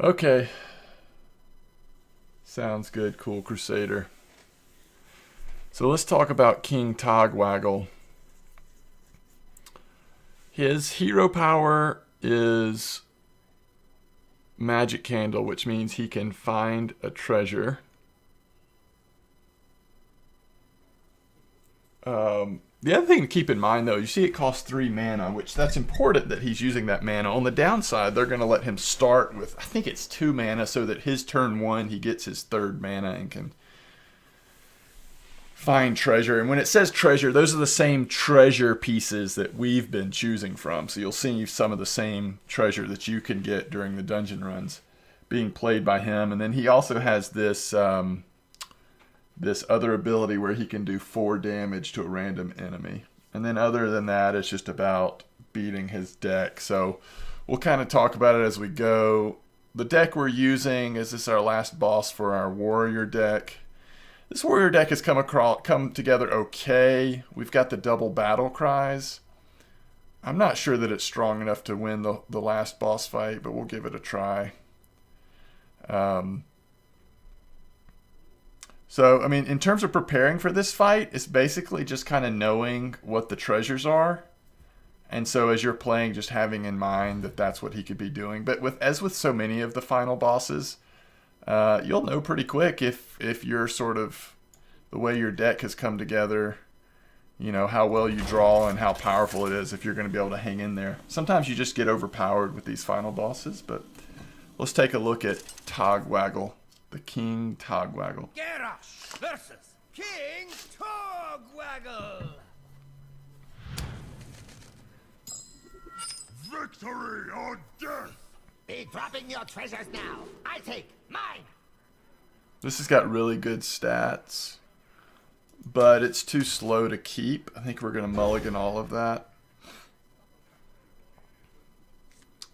Okay. Sounds good, Cool Crusader. So let's talk about King Togwaggle. His hero power is Magic Candle, which means he can find a treasure. The other thing to keep in mind, though, you see it costs 3 mana, which that's important that he's using that mana. On the downside, they're going to let him start with, I think it's 2 mana, so that his turn 1, he gets his 3rd mana and can find treasure. And when it says treasure, those are the same treasure pieces that we've been choosing from. So you'll see some of the same treasure that you can get during the dungeon runs being played by him. And then he also has this this other ability where he can do 4 damage to a random enemy. And then other than that, it's just about beating his deck. So we'll kind of talk about it as we go. The deck we're using is this our last boss for our warrior deck. This warrior deck has come together okay. We've got the double battle cries. I'm not sure that it's strong enough to win the last boss fight, but we'll give it a try. So, I mean, in terms of preparing for this fight, it's basically just kind of knowing what the treasures are. And so as you're playing, just having in mind that that's what he could be doing. But as with so many of the final bosses, you'll know pretty quick if you're sort of the way your deck has come together, you know, how well you draw and how powerful it is if you're going to be able to hang in there. Sometimes you just get overpowered with these final bosses, but let's take a look at Togwaggle. The King Togwaggle. Garrosh versus King Togwaggle. Victory or death! Be dropping your treasures now. I take mine. This has got really good stats, but it's too slow to keep. I think we're going to mulligan all of that.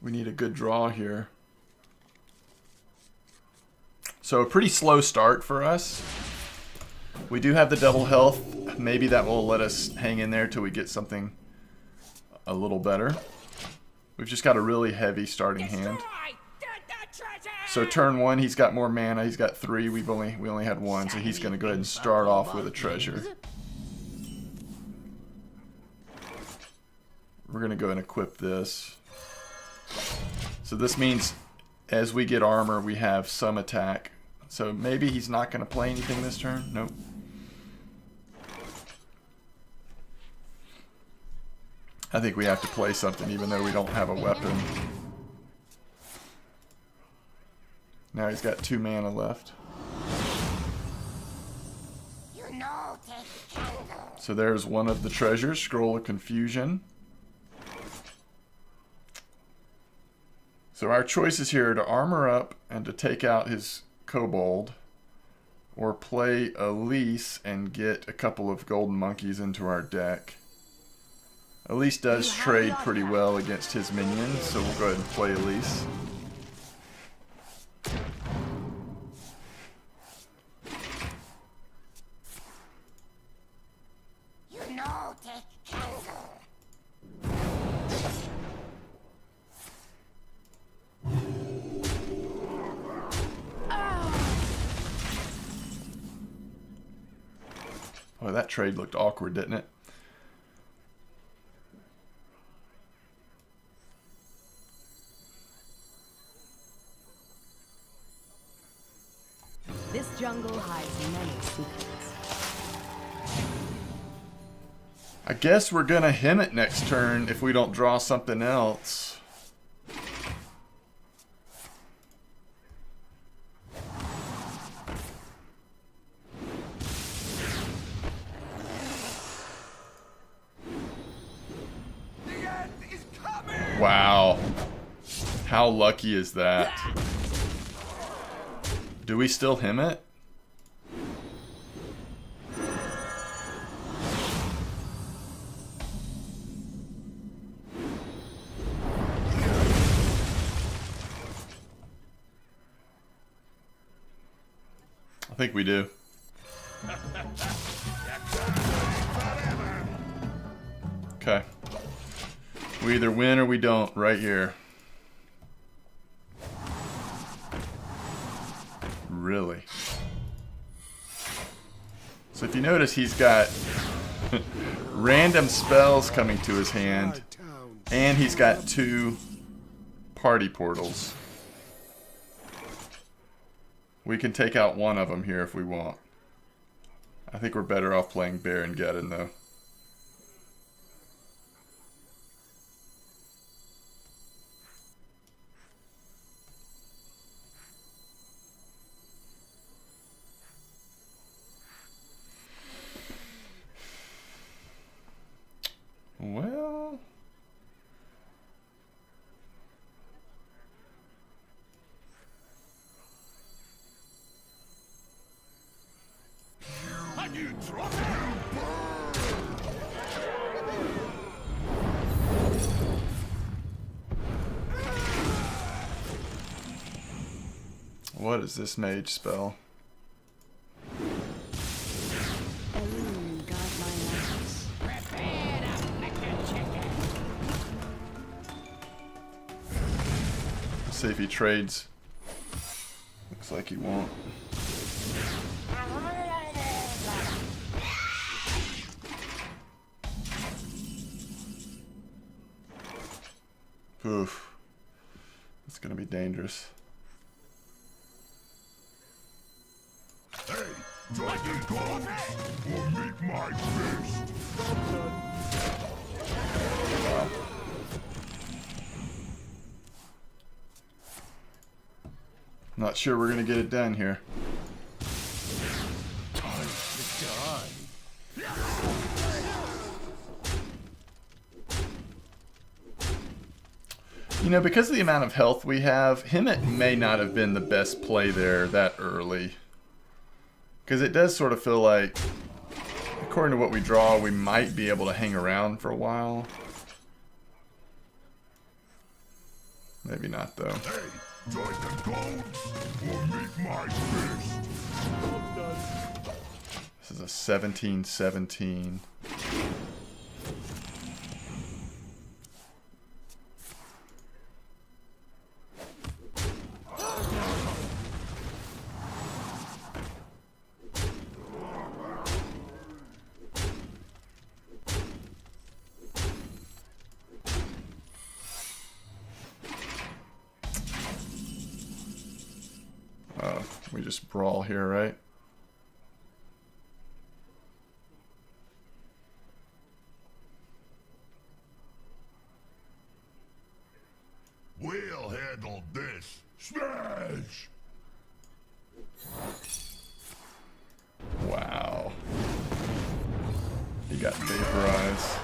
We need a good draw here. So a pretty slow start for us. We do have the double health. Maybe that will let us hang in there till we get something a little better. We've just got a really heavy starting hand. So turn 1, he's got more mana. He's got 3. We only had 1, so he's going to go ahead and start off with a treasure. We're going to go and equip this. So this means as we get armor, we have some attack. So maybe he's not going to play anything this turn. Nope. I think we have to play something even though we don't have a weapon. Now he's got 2 mana left. So there's one of the treasures, Scroll of Confusion. So our choices here are to armor up and to take out his kobold, or play Elise and get a couple of golden monkeys into our deck. Elise does trade pretty well against his minions, so we'll go ahead and play Elise. Oh, that trade looked awkward, didn't it? This jungle hides many secrets. I guess we're gonna him it next turn if we don't draw something else. Wow. How lucky is that? Do we still him it? I think we do. Okay. We either win or we don't right here. really. So if you notice, he's got random spells coming to his hand, and he's got 2 party portals. We can take out one of them here if we want. I think we're better off playing Baron Geddon though. Well, You drop it. what is this mage spell? Balloon got my knives. Prepare to lick your chicken. Let's see if he trades. Looks like he won't. Oof. It's gonna be dangerous. Hey, dragon gods will meet my fist. Not sure we're gonna get it done here. Time to die. You know, because of the amount of health we have, Hemet may not have been the best play there that early. Because it does sort of feel like, according to what we draw, we might be able to hang around for a while. Maybe not, though. Hey, dragon gods will meet my fist. This is a 17-17. We just brawl here, right? We'll handle this. Smash! Wow. He got vaporized.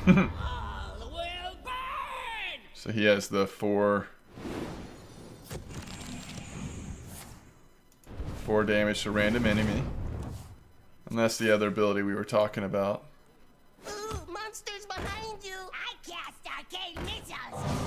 All will burn! So he has the four damage to random enemy. And that's the other ability we were talking about. Ooh, monsters behind you! I cast arcane missiles!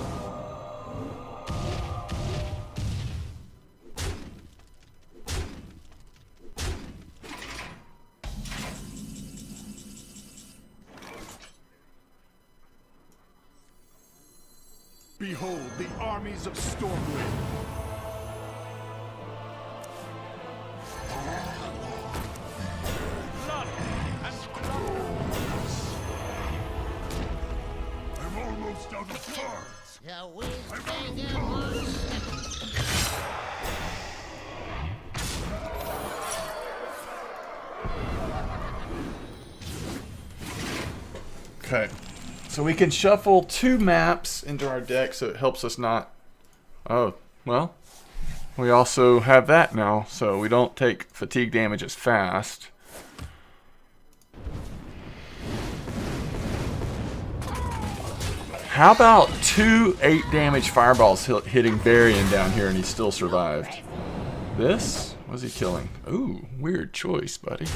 Behold the armies of Stormwind. I'm almost out of cards. The Windbanger monster! Okay. So we can shuffle 2 maps into our deck so it helps us not... Oh, well. We also have that now, so we don't take fatigue damage as fast. How about 2 8-damage fireballs hitting Varian down here and he still survived? This? What was he killing? Ooh, weird choice, buddy.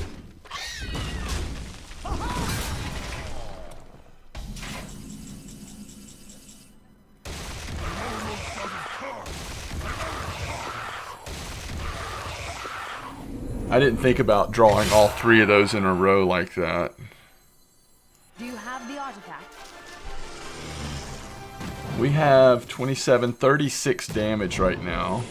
I didn't think about drawing all 3 of those in a row like that. Do you have the artifact? We have 27, 36 damage right now.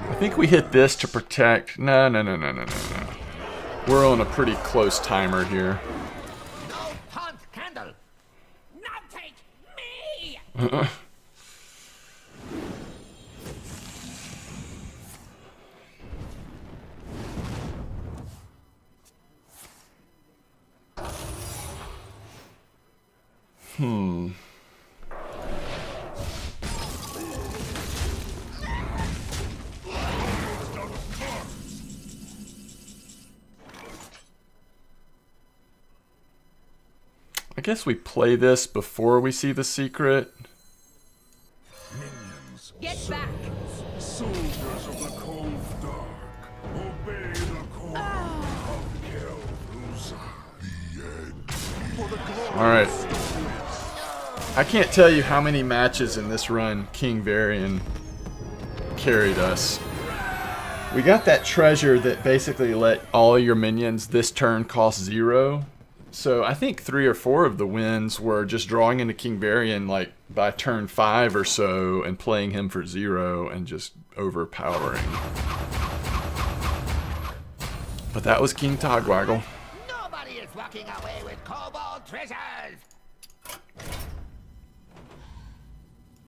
I think we hit this to protect. No. We're on a pretty close timer here. No taunt candle. Now take me. I guess we play this before we see the secret. Minions, Get back! soldiers of the cold dark, obey the call of Kel'Thuzad. The end. For the glory Alright. of Stormwind. I can't tell you how many matches in this run King Varian carried us. We got that treasure that basically let all your minions this turn cost 0. So I think 3 or 4 of the wins were just drawing into King Varian like by turn 5 or so and playing him for 0 and just overpowering. But that was King Togwaggle. Nobody is walking away with cobalt treasures.